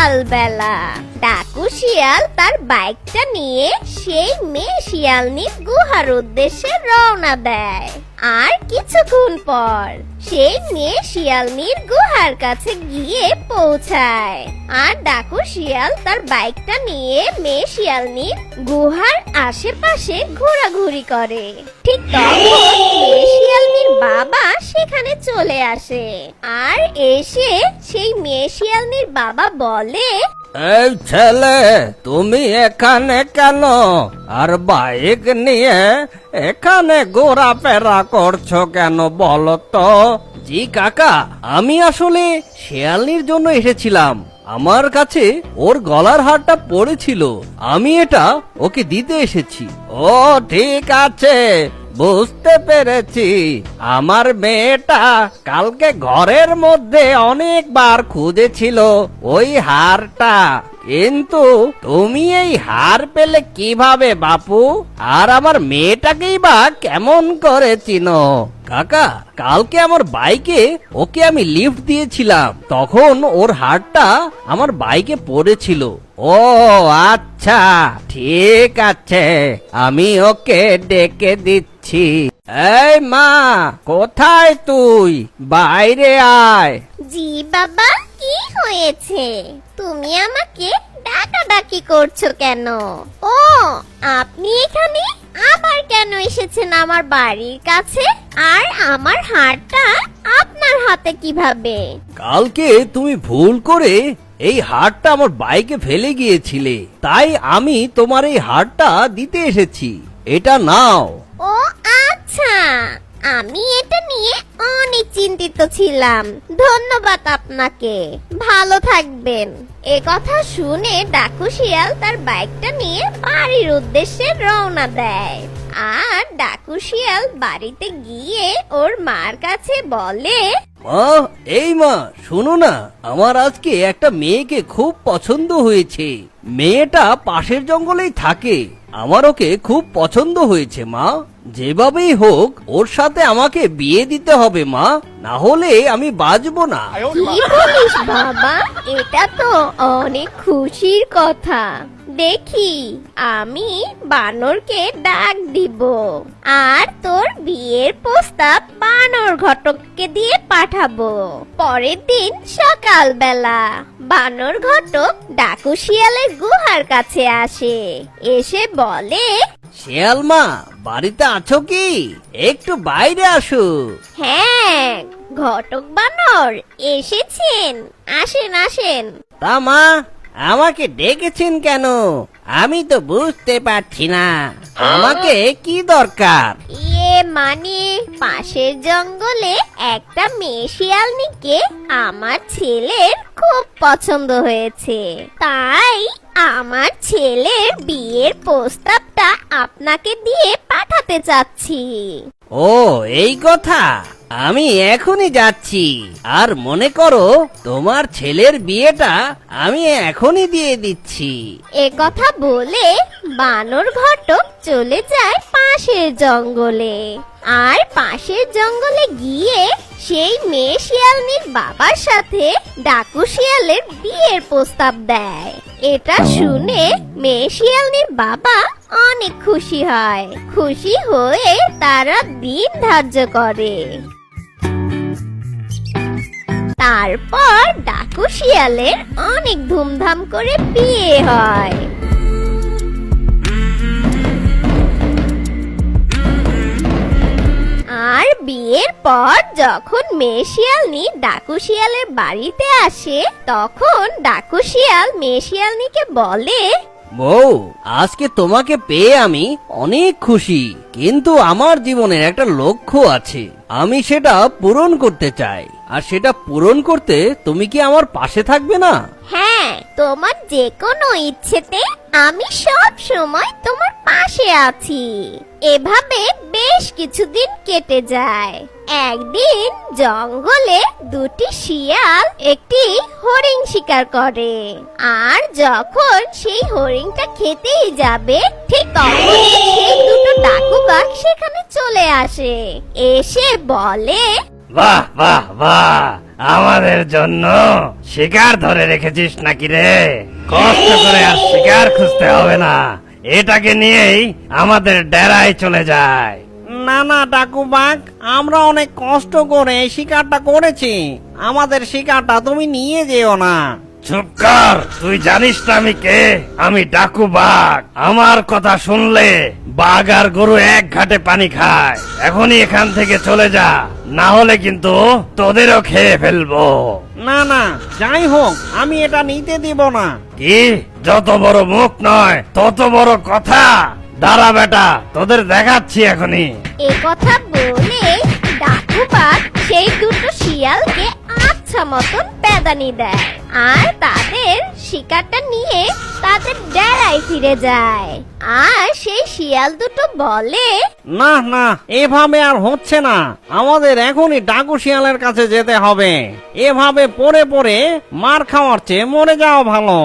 সকালবেলা ডাকু শিয়াল তার বাইকটা নিয়ে সেই মেয়ে শিয়ালনির গুহার উদ্দেশ্যে রওনা দেয়। আর কিছুক্ষণ পর সেই মেয়ে শিয়ালনির গুহার কাছে গিয়ে পৌঁছায়। আর ডাকু শিয়াল তার বাইকটা নিয়ে মেয়ে শিয়ালনির গুহার আশেপাশে ঘোরাঘুরি করে। ঠিক তখন মেয়ে শিয়ালনির বাবা সেখানে চলে আসে। আর এসে সেই মেয়ে শিয়ালনির বাবা বলে, এই ছেলে, তুমি এখানে কেন? আর বাইক নিয়ে এখানে ঘোরাফেরা করছো কেন বলো তো? জি কাকা, আমি আসলে শিয়ালনির জন্য এসেছিলাম। আমার কাছে ওর গলার হারটা পড়েছিল, আমি এটা ওকে দিতে এসেছি। ও ঠিক আছে, বুঝতে পেরেছি। আমার মেয়েটা কালকে ঘরের মধ্যে অনেকবার খুঁজেছিল ওই হারটা, কিন্তু তুমি এই হার পেলে কিভাবে বাপু? আর আমার মেয়েটাকেই বা কেমন করে চিনো? কাকা, কালকে আমার বাইকে ওকে আমি লিফট দিয়েছিলাম, তখন ওর হারটা আমার বাইকে পড়েছিল। ও আচ্ছা, ঠিক আছে, আমি ওকে ডেকে দিচ্ছি। এই মা, কোথায় তুই? বাইরে আয়। জি বাবা, কি হয়েছে? তুমি আমাকে ডাকাডাকি করছো কেন? ও, আপনি এখানে আবার কেন এসেছেন আমার বাড়ির কাছে? আর আমার হারটা আপনার হাতে কিভাবে? কালকে তুমি ভুল করে এই হারটা আমার বাইকে ফেলে গিয়েছিলে, তাই আমি তোমার এই হারটা দিতে এসেছি। এটা নাও। ও আচ্ছা, আমি এটা নিয়ে অনেক চিন্তিত ছিলাম। ধন্যবাদ আপনাকে, ভালো থাকবেন। এ কথা শুনে ডাকু শিয়াল তার বাইকটা নিয়ে বাড়ির উদ্দেশ্যে রওনা দেয়। আর ডাকু শিয়াল বাড়িতে গিয়ে ওর মার কাছে বলে, মা, এই মা, শোনো না, আমার আজকে একটা মেয়েকে খুব পছন্দ হয়েছে। মেয়েটা পাশের জঙ্গলেই থাকে, আমার ওকে খুব পছন্দ হয়েছে মা। যেভাবেই হোক ওর সাথে আমাকে বিয়ে দিতে হবে মা, না হলে আমি বাঁচবো না। কি বলিস বাবা? এটা তো অনেক খুশির কথা। দেখি আমি বানরকে ডাক দিব, আর তোর বিয়ের প্রস্তাব বানর ঘটককে দিয়ে পাঠাবো। পরের দিন সকালবেলা বানর ঘটক ডাকু শিয়ালের গুহার কাছে আসে। এসে বলে, শিয়াল মা, বাড়িতে আছো কি? একটু বাইরে আসো। হ্যাঁ ঘটক বানর এসেছেন, আসেন আসেন। তা মা, আমাকে ডেকেছেন কেন? আমি তো বুঝতে পারছি না, আমাকে কি দরকার? মানে পাশের জঙ্গলে একটা মেয়ে শিয়ালনিকে আমার ছেলের খুব পছন্দ হয়েছে, তাই আমার ছেলের বিয়ের প্রস্তাবটা আপনাকে দিয়ে পাঠাতে চাচ্ছি। ও এই কথা, আমি এখনই যাচ্ছি। আর মনে করো, তোমার ছেলের বিয়েটা আমি এখনই দিয়ে দিচ্ছি। এ কথা বলে বানর ঘটক চলে যায় পাশের জঙ্গলে। আর পাশের জঙ্গলে গিয়ে সেই মেয়ে শিয়ালনির বাবার সাথে ডাকু শিয়ালের বিয়ের প্রস্তাব দেয়। এটা শুনে মেয়ে শিয়ালনির বাবা অনেক খুশি হয়। খুশি হয়ে তারা দিন ধার্য করে। তারপর ডাকু শিয়ালের অনেক ধুমধাম করে বিয়ে হয়। আর বিয়ের পর যখন মেয়ে শিয়ালনি ডাকু শিয়ালের বাড়িতে আসে, তখন ডাকু শিয়াল মেয়ে শিয়ালনিকে বলে, বউ, আজকে তোমাকে পেয়ে আমি অনেক খুশি, কিন্তু আমার জীবনের একটা লক্ষ্য আছে, আমি সেটা পূরণ করতে চাই। আর সেটা পূরণ করতে তুমি কি আমার পাশে থাকবে না? হ্যাঁ, তোমার যে কোনো ইচ্ছেতে আমি সব সময় তোমার পাশে আছি। এভাবে বেশ কিছুদিন কেটে যায়। একদিন জঙ্গলে দুটি শিয়াল একটি হরিণ শিকার করে। আর যখন সেই হরিণটা খেতেই যাবে, ঠিক তখনই সেই দুটো ডাকু কাক সেখানে চলে আসে। এসে বলে, বাহ বাহ বাহ, আমাদের জন্য শিকার ধরে রেখেছিস নাকি রে? কষ্ট করে আর শিকার খুঁজতে হবে না, এটাকে নিয়েই আমাদের ডেরায় চলে যায়। না না ডাকু বাঘ, আমরা অনেক কষ্ট করে এই শিকারটা করেছি, আমাদের শিকারটা তুমি নিয়ে যেও না। চুপ কর, তুই জানিস না আমি কে? আমি ডাকু বাঘ। আমার কথা শুনলে বাঘ আর গরু এক ঘাটে পানি খায়। এখনই এখান থেকে চলে যা, না হলে কিন্তু তোদেরও খেয়ে ফেলবো। না না, যাই হোক আমি এটা নিতে দিব না। কি? যত বড় মুখ নয় তত বড় কথা। দাঁড়া বেটা, তোদের দেখাচ্ছি এখনই। এ কথা বলে ডাকু বাঘ সেই দুটো শিয়ালকে আচ্ছা মতন পেদানি দেয় আর তাদের শিকারটা নিয়ে তাদের ডেরায় ফিরে যায়। আর সেই শিয়াল দুটো বলে, না না, এভাবে আর হচ্ছে না, আমাদের এখনই ডাকু শিয়ালের কাছে যেতে হবে। এভাবে পড়ে পড়ে মার খাওয়ার চেয়ে মরে যাওয়া ভালো।